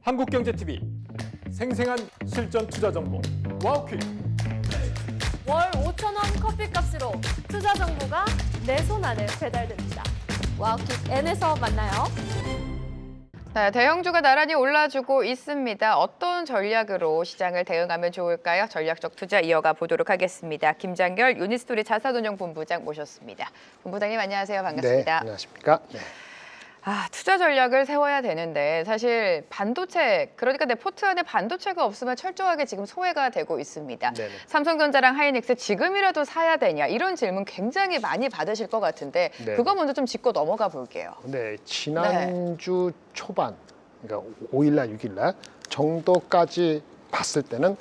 한국경제TV 생생한 실전 투자 정보 와우퀴. 월 5,000원 커피값으로 투자 정보가 내 손 안에 배달됩니다. 와우킥 N에서 만나요. 네, 대형주가 나란히 올라주고 있습니다. 어떤 전략으로 시장을 대응하면 좋을까요? 전략적 투자 이어가 보도록 하겠습니다. 김장결 유니스토리 자산운용본부장 모셨습니다. 본부장님 안녕하세요. 반갑습니다. 네, 안녕하십니까. 네. 투자 전략을 세워야 되는데 사실 반도체, 그러니까 내 포트 안에 반도체가 없으면 철저하게 지금 소외가 되고 있습니다. 네네. 삼성전자랑 하이닉스 지금이라도 사야 되냐 이런 질문 굉장히 많이 받으실 것 같은데 네네. 그거 먼저 좀 짚고 넘어가 볼게요. 네, 지난주 초반, 그러니까 5일날, 6일날 정도까지 봤을 때는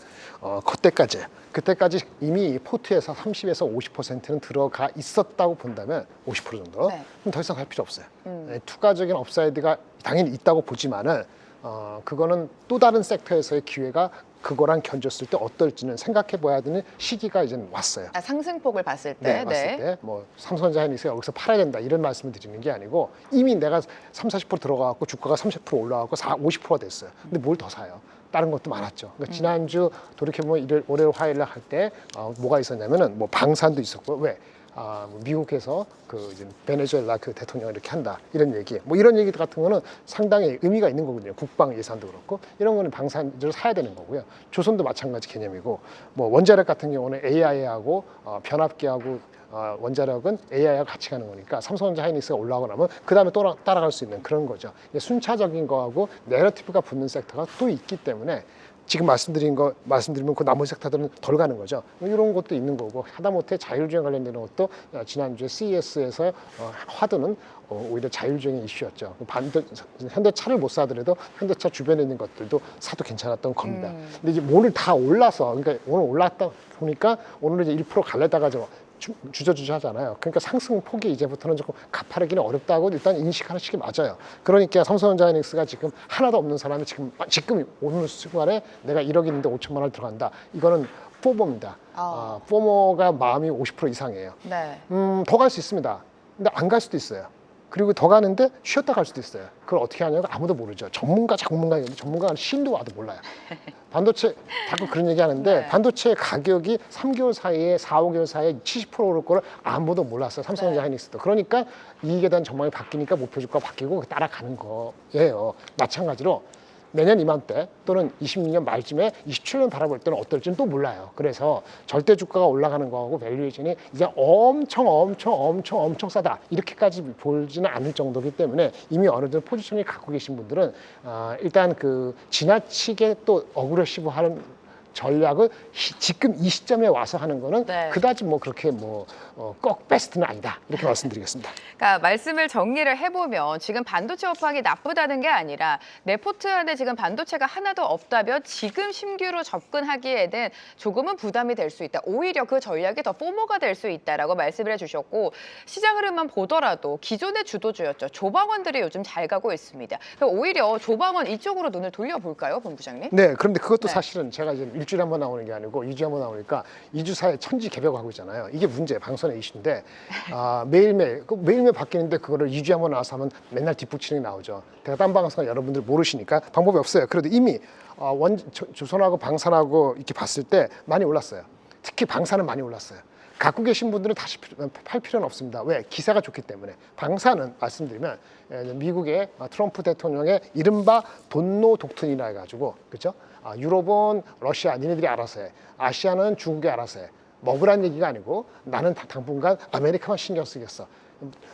그때까지 이미 포트에서 30에서 50%는 들어가 있었다고 본다면 50% 정도 네. 그럼 더 이상 갈 필요 없어요. 네, 투과적인 업사이드가 당연히 있다고 보지만은 그거는 또 다른 섹터에서의 기회가 그거랑 견줬을 때 어떨지는 생각해 봐야 되는 시기가 이제 왔어요. 상승폭을 봤을 때. 네, 봤을 때 뭐 삼성전자 하이닉스 여기서 팔아야 된다 이런 말씀을 드리는 게 아니고 이미 내가 30-40% 들어가고 주가가 30% 올라가고 50%가 됐어요. 근데 뭘 더 사요? 다른 것도 많았죠. 그러니까 지난주 돌이켜보면 월요일 화요일 날 할 때 뭐가 있었냐면은 뭐 방산도 있었고 왜? 미국에서 그 이제 베네수엘라 그 대통령 이렇게 한다 이런 얘기, 뭐 이런 얘기 같은 거는 상당히 의미가 있는 거거든요. 국방 예산도 그렇고 이런 거는 방산주를 사야 되는 거고요. 조선도 마찬가지 개념이고, 뭐 원자력 같은 경우는 AI하고 변압기하고 원자력은 AI하고 같이 가는 거니까 삼성전자 하이닉스가 올라가고 나면 그 다음에 또 따라갈 수 있는 그런 거죠. 순차적인 거하고 내러티브가 붙는 섹터가 또 있기 때문에 지금 말씀드리면 그 나머지 섹터들은 덜 가는 거죠. 이런 것도 있는 거고, 하다못해 자율주행 관련되는 것도 지난주에 CES에서 화두는 오히려 자율주행의 이슈였죠. 현대차를 못 사더라도 현대차 주변에 있는 것들도 사도 괜찮았던 겁니다. 근데 이제 오늘 다 올라서, 그러니까 오늘 올랐다 보니까 오늘은 이제 1% 갈래다가 좀 주저주저 하잖아요. 그러니까 상승 폭이 이제부터는 조금 가파르기는 어렵다고 일단 인식하는 시기 맞아요. 그러니까 삼성전자 하이닉스가 지금 하나도 없는 사람이 지금 오늘 순간에 내가 1억 있는데 5천만 원 들어간다. 이거는 포모입니다. 포모가 마음이 50% 이상이에요. 네. 더 갈 수 있습니다. 근데 안 갈 수도 있어요. 그리고 더 가는데 쉬었다 갈 수도 있어요. 그걸 어떻게 하냐고 아무도 모르죠. 전문가는 신도 와도 몰라요. 반도체 자꾸 그런 얘기 하는데, 네. 반도체 가격이 3개월 사이에 4, 5개월 사이에 70% 오를 거를 아무도 몰랐어요. 삼성전자 네. 하이닉스도. 그러니까 이익에 대한 전망이 바뀌니까 목표 주가가 바뀌고 따라가는 거예요. 마찬가지로 내년 이맘때 또는 26년 말쯤에 27년 바라볼 때는 어떨지는 또 몰라요. 그래서 절대 주가가 올라가는 거하고 밸류에이션이 이제 엄청 싸다 이렇게까지 보지는 않을 정도이기 때문에 이미 어느 정도 포지션을 갖고 계신 분들은 일단 그 지나치게 또 어그레시브하는 전략을 지금 이 시점에 와서 하는 거는 네. 그다지 뭐 그렇게 꼭 베스트는 아니다 이렇게 말씀드리겠습니다. 그러니까 말씀을 정리를 해보면 지금 반도체 업황이 나쁘다는 게 아니라 내 포트 안에 지금 반도체가 하나도 없다면 지금 신규로 접근하기에는 조금은 부담이 될 수 있다. 오히려 그 전략이 더 포모가 될 수 있다라고 말씀을 해주셨고, 시장 흐름만 보더라도 기존의 주도주였죠. 조방원들이 요즘 잘 가고 있습니다. 그럼 오히려 조방원 이쪽으로 눈을 돌려볼까요, 본부장님? 네, 그런데 그것도 네. 사실은 제가 이제 일주일에 한 번 나오는 게 아니고 2주에 한 번 나오니까 2주 사이에 천지개벽하고 있잖아요. 이게 문제, 방송의 이슈인데 매일매일 바뀌는데 그거를 2주에 한 번 나와서 하면 맨날 뒷북치는 게 나오죠. 제가 딴 방송 여러분들 모르시니까 방법이 없어요. 그래도 이미 조선하고 방산하고 이렇게 봤을 때 많이 올랐어요. 특히 방산은 많이 올랐어요. 갖고 계신 분들은 다시 팔 필요는 없습니다. 왜? 기세가 좋기 때문에. 방산은 말씀드리면 미국의 트럼프 대통령의 이른바 돈노 독트린이라 해가지고, 그렇죠? 유럽은 러시아 니네들이 알아서 해. 아시아는 중국이 알아서 해. 먹으란 얘기가 아니고 나는 당분간 아메리카만 신경 쓰겠어.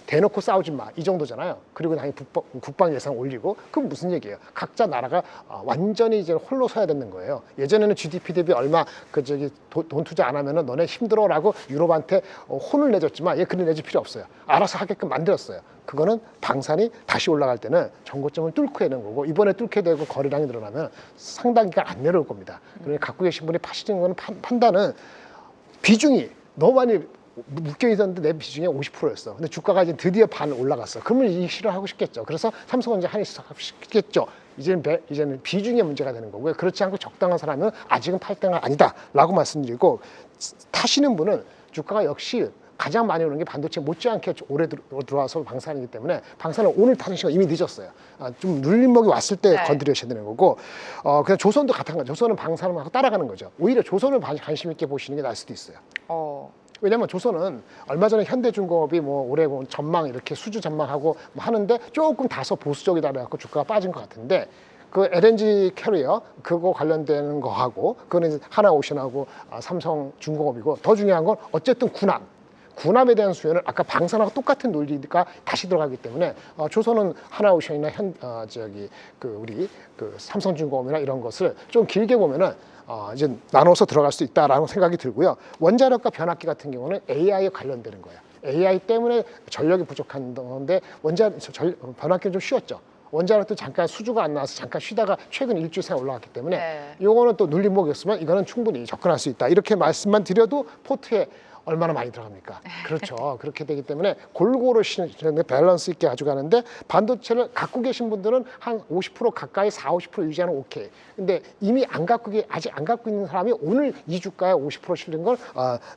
대놓고 싸우지 마, 이 정도잖아요. 그리고 당연히 국방 예산 올리고, 그건 무슨 얘기예요? 각자 나라가 완전히 이제 홀로 서야 되는 거예요. 예전에는 GDP 대비 얼마 돈 투자 안 하면은 너네 힘들어라고 유럽한테 혼을 내줬지만 얘 그런 내줄 필요 없어요. 알아서 하게끔 만들었어요. 그거는 방산이 다시 올라갈 때는 전고점을 뚫고 되는 거고, 이번에 뚫게 되고 거래량이 늘어나면 상당 기간 안 내려올 겁니다. 그러니까 갖고 계신 분이 파시는 거는 판단은 비중이 너무 많이 묶여 있었는데 내 비중이 50%였어. 근데 주가가 이제 드디어 반 올라갔어. 그러면 이 실현하고 싶겠죠. 그래서 삼성전자 하이닉스 하고 싶겠죠. 이제는 비중의 문제가 되는 거고요. 그렇지 않고 적당한 사람은 아직은 팔 때가 아니다라고 말씀드리고, 타시는 분은 주가가 역시 가장 많이 오는 게 반도체 못지않게 오래 들어와서 방산이기 때문에 방산은 오늘 타는 시간 이미 늦었어요. 좀 눌림목이 왔을 때 네. 건드려야 되는 거고 그냥 조선도 같은 거죠. 조선은 방산하고 따라가는 거죠. 오히려 조선을 관심 있게 보시는 게 나을 수도 있어요. 왜냐면 조선은 얼마 전에 현대중공업이 뭐 올해 뭐 전망 이렇게 수주 전망하고 뭐 하는데 조금 다소 보수적이다 그래갖고 주가가 빠진 것 같은데 그 LNG 캐리어 그거 관련되는 거 하고 그거는 하나오션하고 삼성중공업이고 더 중요한 건 어쨌든 군함에 대한 수요는 아까 방산하고 똑같은 논리가 다시 들어가기 때문에 조선은 하나오션이나 우리 삼성중공업이나 이런 것을 좀 길게 보면은 이제 나눠서 들어갈 수 있다라는 생각이 들고요. 원자력과 변압기 같은 경우는 AI에 관련되는 거예요. AI 때문에 전력이 부족한 건데 변압기는 좀 쉬웠죠. 원자력도 잠깐 수주가 안 나와서 잠깐 쉬다가 최근 일주일 사이 올라갔기 때문에 이거는 또 눌림목이었으면 이거는 충분히 접근할 수 있다. 이렇게 말씀만 드려도 포트에 얼마나 많이 들어갑니까? 그렇죠. 그렇게 되기 때문에 골고루 밸런스 있게 가져가는데 반도체를 갖고 계신 분들은 한 50% 가까이 40-50% 유지하는 오케이. 근데 이미 아직 안 갖고 있는 사람이 오늘 이 주가에 50% 실린 걸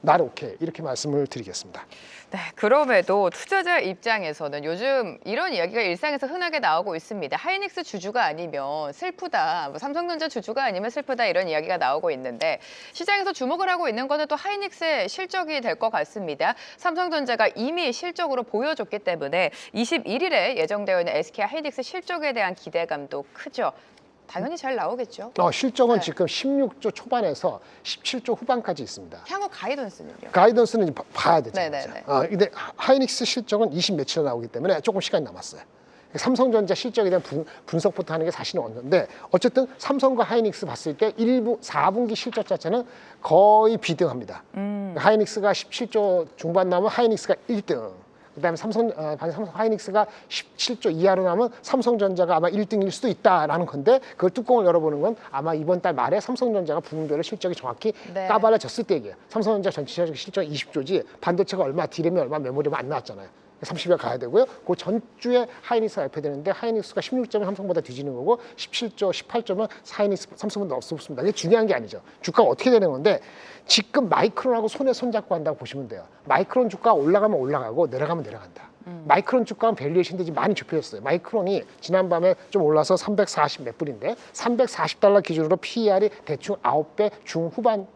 날 오케이. 이렇게 말씀을 드리겠습니다. 네, 그럼에도 투자자 입장에서는 요즘 이런 이야기가 일상에서 흔하게 나오고 있습니다. 하이닉스 주주가 아니면 슬프다, 뭐 삼성전자 주주가 아니면 슬프다 이런 이야기가 나오고 있는데 시장에서 주목을 하고 있는 거는 또 하이닉스의 실적이 될 것 같습니다. 삼성전자가 이미 실적으로 보여줬기 때문에 21일에 예정되어 있는 SK 하이닉스 실적에 대한 기대감도 크죠. 당연히 잘 나오겠죠. 실적은 지금 16조 초반에서 17조 후반까지 있습니다. 향후 가이던스는요? 가이던스는 봐야 되죠. 네네네. 근데 하이닉스 실적은 20 며칠 나오기 때문에 조금 시간이 남았어요. 삼성전자 실적에 대한 분석부터 하는 게 사실은 없는데 어쨌든 삼성과 하이닉스 봤을 때 4분기 실적 자체는 거의 비등합니다. 하이닉스가 17조 중반 나오면 하이닉스가 1등. 그다음에 하이닉스가 17조 이하로 나면 삼성전자가 아마 1등일 수도 있다라는 건데 그걸 뚜껑을 열어보는 건 아마 이번 달 말에 삼성전자가 부분별로 실적이 정확히 까발려졌을 때 얘기예요. 삼성전자 전체적 실적이 20조지 반도체가 얼마, 디램이 얼마, 메모리가 안 나왔잖아요. 30여 가야 되고요. 그 전주에 하이닉스가 발표되는데 하이닉스가 16점은 삼성보다 뒤지는 거고 17조, 18점은 삼성보다 없습니다. 이게 중요한 게 아니죠. 주가가 어떻게 되는 건데 지금 마이크론하고 손에 손잡고 한다고 보시면 돼요. 마이크론 주가가 올라가면 올라가고 내려가면 내려간다. 마이크론 주가는 밸류에이션도 지금 많이 좁혀졌어요. 마이크론이 지난밤에 좀 올라서 340 몇 불인데 340달러 기준으로 PER이 대충 9배 중후반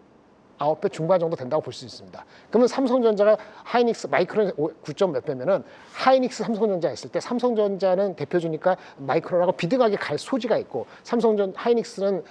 9배 중반 정도 된다고 볼 수 있습니다. 그러면 삼성전자가 하이닉스 마이크론 9점 몇 배면은 하이닉스 삼성전자 했을 때 삼성전자는 대표주니까 마이크론하고 비등하게 갈 소지가 있고 하이닉스는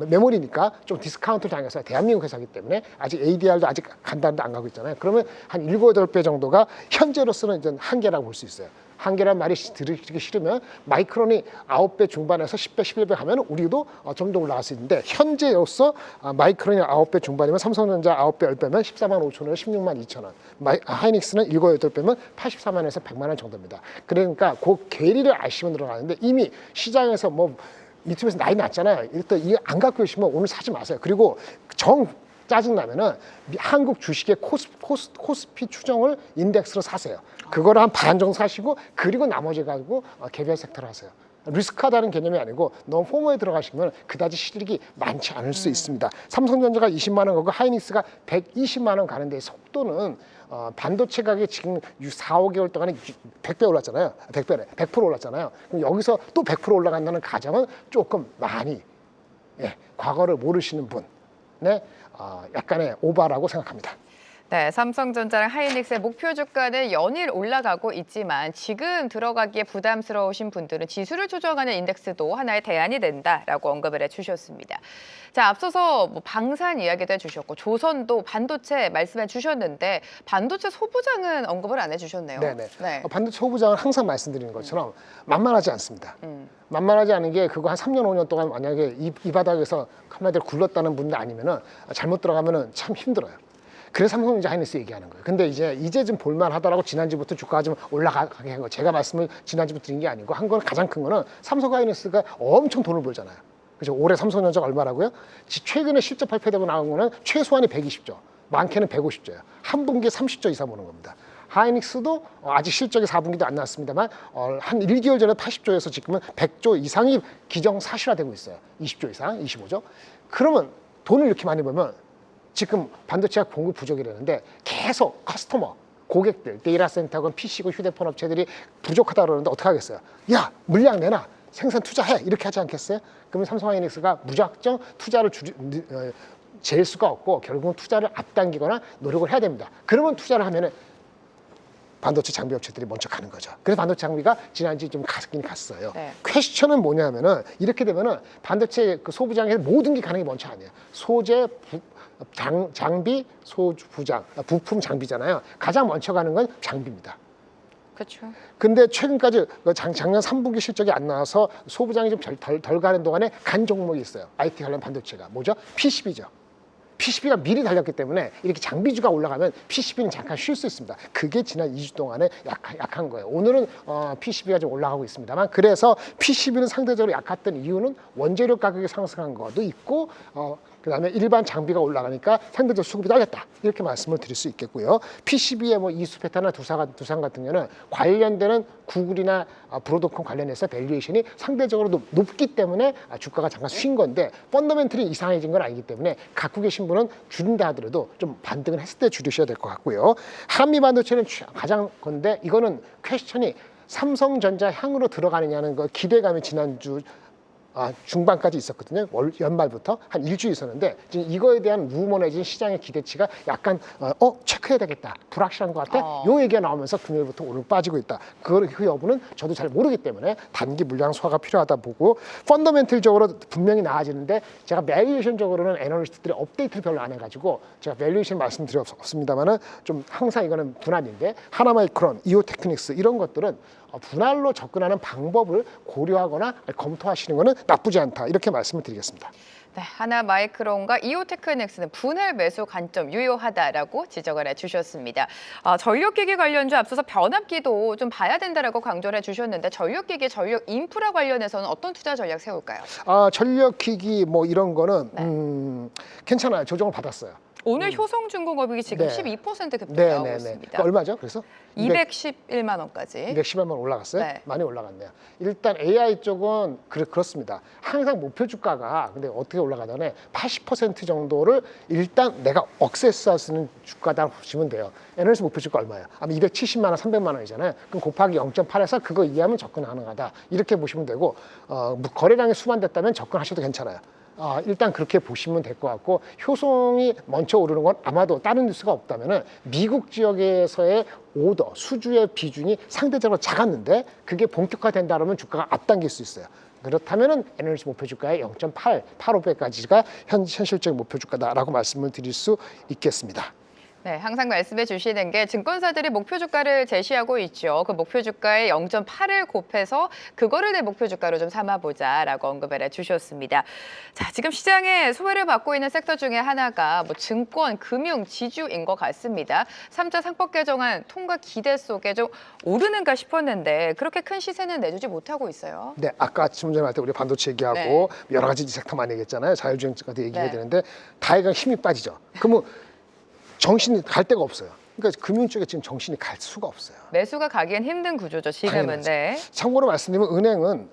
메모리니까 좀 디스카운트를 당해서 대한민국 회사이기 때문에 아직 ADR도 아직 간단도 안 가고 있잖아요. 그러면 한 7, 8배 정도가 현재로서는 이제 한계라고 볼 수 있어요. 한계란 말이 들으기 싫으면 마이크론이 9배 중반에서 10배, 11배 하면 우리도 좀 더 올라갈 수 있는데 현재로서 마이크론이 9배 중반이면 삼성전자 9배, 10배면 14만 5천 원, 16만 2천 원. 하이닉스는 7, 8배면 84만에서 100만 원 정도입니다. 그러니까 그 괴리를 아시면 들어가는데 이미 시장에서 뭐 유튜브에서 난리 났잖아요. 일단 이거 안 갖고 계시면 오늘 사지 마세요. 그리고 짜증나면은 한국 주식의 코스피 추정을 인덱스로 사세요. 그거를 한 반 정도 사시고 그리고 나머지 가지고 개별 섹터를 하세요. 리스크하다는 개념이 아니고 너무 포모에 들어가시면 그다지 실익이 많지 않을 수 있습니다. 삼성전자가 20만 원 가고 하이닉스가 120만 원 가는데 속도는 반도체 가격이 지금 4, 5개월 동안에 100배 올랐잖아요. 100% 올랐잖아요. 그럼 여기서 또 100% 올라간다는 가정은 조금 많이 과거를 모르시는 분의 약간의 오바라고 생각합니다. 네, 삼성전자랑 하이닉스의 목표 주가는 연일 올라가고 있지만 지금 들어가기에 부담스러우신 분들은 지수를 조정하는 인덱스도 하나의 대안이 된다라고 언급을 해주셨습니다. 자, 앞서서 뭐 방산 이야기도 해주셨고 조선도 반도체 말씀해 주셨는데 반도체 소부장은 언급을 안 해주셨네요. 네네. 네. 반도체 소부장은 항상 말씀드리는 것처럼 만만하지 않습니다. 만만하지 않은 게 그거 한 3년, 5년 동안 만약에 이 바닥에서 한마디로 굴렀다는 분들 아니면은 잘못 들어가면은 참 힘들어요. 그래서 삼성전자 하이닉스 얘기하는 거예요. 근데 이제 좀 볼만하다라고 지난주부터 주가가 좀 올라가게 한 거. 제가 말씀을 지난주부터 드린 게 아니고 한 건 가장 큰 거는 삼성 하이닉스가 엄청 돈을 벌잖아요. 그죠? 올해 삼성전자가 얼마라고요? 최근에 실적 발표되고 나온 거는 최소한이 120조, 많게는 150조예요. 한 분기에 30조 이상 보는 겁니다. 하이닉스도 아직 실적이 4분기도 안 나왔습니다만 한 1개월 전에 80조에서 지금은 100조 이상이 기정사실화되고 있어요. 20조 이상, 25조. 그러면 돈을 이렇게 많이 벌면 지금 반도체가 공급 부족이라는데 계속 고객들, 데이터 센터건 PC고 휴대폰 업체들이 부족하다 그러는데 어떻게 하겠어요? 야, 물량 내놔. 생산 투자해. 이렇게 하지 않겠어요? 그러면 삼성하이닉스가 무작정 투자를 잴 수가 없고 결국은 투자를 앞당기거나 노력을 해야 됩니다. 그러면 투자를 하면은 반도체 장비 업체들이 먼저 가는 거죠. 그래서 반도체 장비가 지난주에 좀 갔긴 갔어요. 네. 퀘스천은 뭐냐면은 이렇게 되면은 반도체 그 소부장에서 모든 게 가는 게 먼저 아니에요. 소재, 장비, 소부장, 부품 장비잖아요. 가장 먼저 가는 건 장비입니다. 그렇죠. 근데 최근까지 작년 3분기 실적이 안 나와서 소부장이 좀 덜 가는 동안에 간 종목이 있어요. IT 관련 반도체가. 뭐죠? PCB죠. PCB가 미리 달렸기 때문에 이렇게 장비주가 올라가면 PCB는 잠깐 쉴 수 있습니다. 그게 지난 2주 동안에 약한 거예요. 오늘은 PCB가 좀 올라가고 있습니다만 그래서 PCB는 상대적으로 약했던 이유는 원재료 가격이 상승한 것도 있고 그다음에 일반 장비가 올라가니까 상대적 수급이 딸렸다 이렇게 말씀을 드릴 수 있겠고요. PCB의 뭐 이수페타나 두산 같은 경우는 관련되는 구글이나 브로드콤 관련해서 밸류에이션이 상대적으로 높기 때문에 주가가 잠깐 쉰 건데 펀더멘털이 이상해진 건 아니기 때문에 갖고 계신 분은 줄인다 하더라도 좀 반등을 했을 때 줄이셔야 될 것 같고요. 한미 반도체는 가장 건데 이거는 퀘스천이 삼성전자 향으로 들어가느냐는 그 기대감이 지난주 중반까지 있었거든요. 연말부터 한 일주일 있었는데 지금 이거에 대한 루머내진 시장의 기대치가 약간 체크해야 되겠다. 불확실한 것 같아. 요 얘기가 나오면서 금요일부터 오늘 빠지고 있다. 그 여부는 저도 잘 모르기 때문에 단기 물량 소화가 필요하다 보고 펀더멘털적으로 분명히 나아지는데 제가 밸류에이션적으로는 애널리스트들이 업데이트를 별로 안 해가지고 제가 밸류에이션 말씀드렸습니다만은 좀 항상 이거는 분할인데 하나마이크론, 이오테크닉스 이런 것들은 분할로 접근하는 방법을 고려하거나 검토하시는 것은 나쁘지 않다 이렇게 말씀을 드리겠습니다. 네, 하나마이크론과 이오테크닉스는 분할 매수 관점 유효하다라고 지적을 해주셨습니다. 전력기기 관련주 앞서서 변압기도 좀 봐야 된다라고 강조를 해주셨는데 전력기기, 전력 인프라 관련해서는 어떤 투자 전략 세울까요? 전력기기 뭐 이런 거는 괜찮아요. 조정을 받았어요. 오늘 효성중공업이 지금 네. 12% 급등하고 있습니다. 얼마죠? 그래서 211만 원까지. 210만 원 올라갔어요? 네. 많이 올라갔네요. 일단 AI 쪽은 그렇습니다. 항상 목표 주가가 근데 어떻게 올라가다네 80% 정도를 일단 내가 억세스할 수 있는 주가다 보시면 돼요. 에너지 목표 주가 얼마예요? 아마 270만 원, 300만 원이잖아요. 그럼 곱하기 0.8에서 그거 이해하면 접근 가능하다. 이렇게 보시면 되고 거래량이 수반됐다면 접근하셔도 괜찮아요. 일단 그렇게 보시면 될 것 같고 효성이 먼저 오르는 건 아마도 다른 뉴스가 없다면은 미국 지역에서의 오더 수주의 비중이 상대적으로 작았는데 그게 본격화된다 그러면 주가가 앞당길 수 있어요. 그렇다면은 에너지 목표 주가의 0.85배까지가 현실적인 목표 주가다라고 말씀을 드릴 수 있겠습니다. 네, 항상 말씀해 주시는 게 증권사들이 목표 주가를 제시하고 있죠. 그 목표 주가에 0.8을 곱해서 그거를 내 목표 주가로 좀 삼아보자라고 언급을 해주셨습니다. 자, 지금 시장에 소외를 받고 있는 섹터 중에 하나가 뭐 증권, 금융, 지주인 것 같습니다. 3차 상법 개정안 통과 기대 속에 좀 오르는가 싶었는데 그렇게 큰 시세는 내주지 못하고 있어요. 네, 아까 아침 전에 할 때 우리 반도체 얘기하고 여러 가지 섹터 많이 얘기했잖아요. 자율주행까지 얘기해야 되는데 다이가 힘이 빠지죠. 그러면 정신이 갈 데가 없어요. 그러니까 금융 쪽에 지금 정신이 갈 수가 없어요. 매수가 가기엔 힘든 구조죠, 지금은. 네. 참고로 말씀드리면 은행은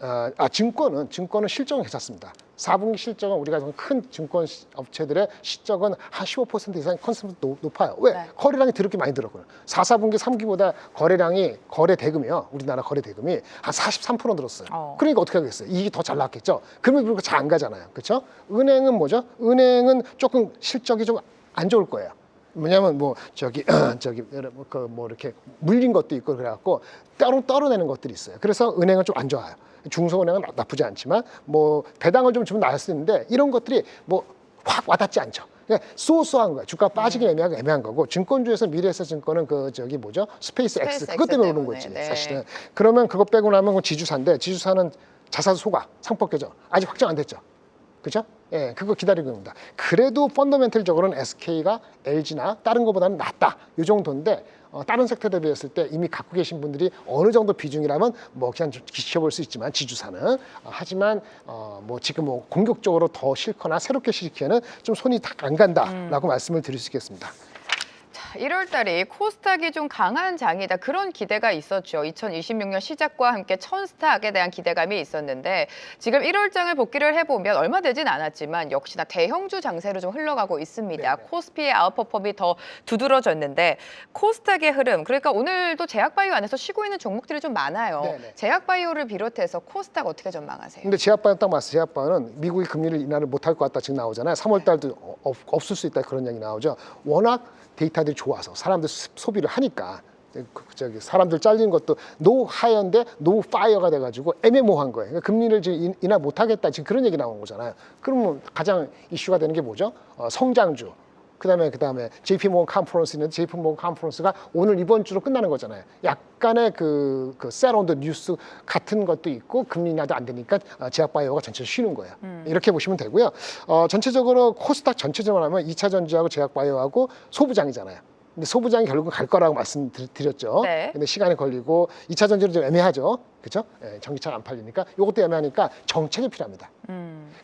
증권은 실적은 괜찮습니다. 4분기 실적은 우리가 큰 증권 업체들의 실적은 한 15% 이상 컨센서스 높아요. 왜? 네. 거래량이 그렇게 많이 들었거든요. 4분기 3기보다 거래 대금이요. 우리나라 거래 대금이 한 43% 늘었어요. 그러니까 어떻게 하겠어요? 이익이 더 잘 나왔겠죠. 그러면 그렇게 잘 안 가잖아요. 그렇죠? 은행은 뭐죠? 은행은 조금 실적이 좀 안 좋을 거예요. 뭐냐면 이렇게 물린 것도 있고 그래갖고 떨어내는 것들이 있어요. 그래서 은행은 좀 안 좋아요. 중소은행은 나쁘지 않지만 뭐 배당을 좀 나을 수 있는데 이런 것들이 뭐 확 와닿지 않죠. 그러니까 쏘쏘한 거야. 주가 빠지긴 애매한 거고 증권주에서 미래에셋증권은 스페이스 X 그것 때문에 오는 거지 사실은. 그러면 그거 빼고 나면 지주사인데 지주사는 자사 소가 상법 개정 아직 확정 안 됐죠. 그렇죠? 예, 그거 기다리고 있습니다. 그래도 펀더멘털적으로는 SK가 LG나 다른 것보다는 낫다. 이 정도인데 다른 섹터 대비했을 때 이미 갖고 계신 분들이 어느 정도 비중이라면 뭐 그냥 좀 지켜볼 수 있지만 지주사는 하지만 지금 공격적으로 더 싫거나 새롭게 시키기에는 좀 손이 안 간다라고 말씀을 드릴 수 있겠습니다. 자, 1월 달이 코스닥이 좀 강한 장이다. 그런 기대가 있었죠. 2026년 시작과 함께 천스탁에 대한 기대감이 있었는데 지금 1월장을 복귀를 해보면 얼마 되진 않았지만 역시나 대형주 장세로 좀 흘러가고 있습니다. 네네. 코스피의 아웃퍼폼이 더 두드러졌는데 코스닥의 흐름, 그러니까 오늘도 제약바이오 안에서 쉬고 있는 종목들이 좀 많아요. 네네. 제약바이오를 비롯해서 코스닥 어떻게 전망하세요? 근데 제약바는 딱 맞어요. 제약바는 미국이 금리를 인하를 못할 것 같다 지금 나오잖아요. 3월 달도 없을 수 있다 그런 얘기 나오죠. 워낙 데이터들이 좋아서 사람들 소비를 하니까 사람들 잘리는 것도 노 하이어인데 노 파이어가 돼가지고 애매모호한 거예요. 그러니까 금리를 지금 인하 못하겠다 지금 그런 얘기 나오는 거잖아요. 그러면 가장 이슈가 되는 게 뭐죠? 성장주. 그다음에 JP 모건 컨퍼런스 있는데 JP 모건 컨퍼런스가 오늘 이번 주로 끝나는 거잖아요. 약간의 그 셀온드 뉴스 같은 것도 있고 금리 인하도 안 되니까 제약바이오가 전체적으로 쉬는 거예요. 이렇게 보시면 되고요. 전체적으로 코스닥 전체적으로 하면 2차 전지하고 제약바이오하고 소부장이잖아요. 근데 소부장이 결국은 갈 거라고 말씀드렸죠. 네. 근데 시간이 걸리고 2차 전지는 좀 애매하죠. 그렇죠? 전기차가 안 팔리니까 이것도 애매하니까 정책이 필요합니다.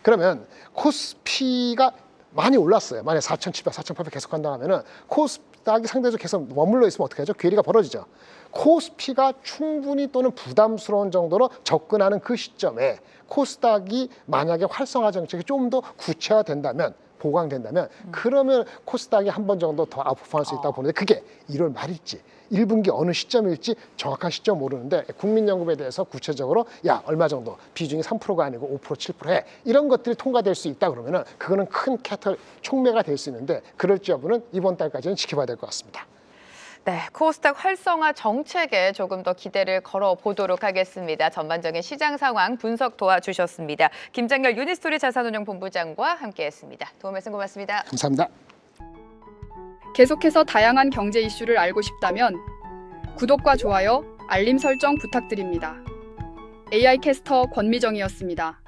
그러면 코스피가 많이 올랐어요. 만약 4,700, 4,800 계속 간다 하면은 코스닥이 상대적으로 계속 머물러 있으면 어떻게 하죠? 괴리가 벌어지죠. 코스피가 충분히 또는 부담스러운 정도로 접근하는 그 시점에 코스닥이 만약에 활성화 정책이 좀 더 구체화된다면 보강된다면 그러면 코스닥이 한 번 정도 더 아웃퍼폼할 수 있다고 보는데 그게 1월 말일지 1분기 어느 시점일지 정확한 시점 모르는데 국민연금에 대해서 구체적으로 야 얼마 정도 비중이 3%가 아니고 5% 7% 이런 것들이 통과될 수 있다 그러면은 그거는 큰 캐털 촉매가 될 수 있는데 그럴지 여부는 이번 달까지는 지켜봐야 될 것 같습니다. 네, 코스닥 활성화 정책에 조금 더 기대를 걸어보도록 하겠습니다. 전반적인 시장 상황 분석 도와주셨습니다. 김장렬 유니스토리 자산운용본부장과 함께했습니다. 도움 말씀 고맙습니다. 감사합니다. 계속해서 다양한 경제 이슈를 알고 싶다면 구독과 좋아요, 알림 설정 부탁드립니다. AI 캐스터 권미정이었습니다.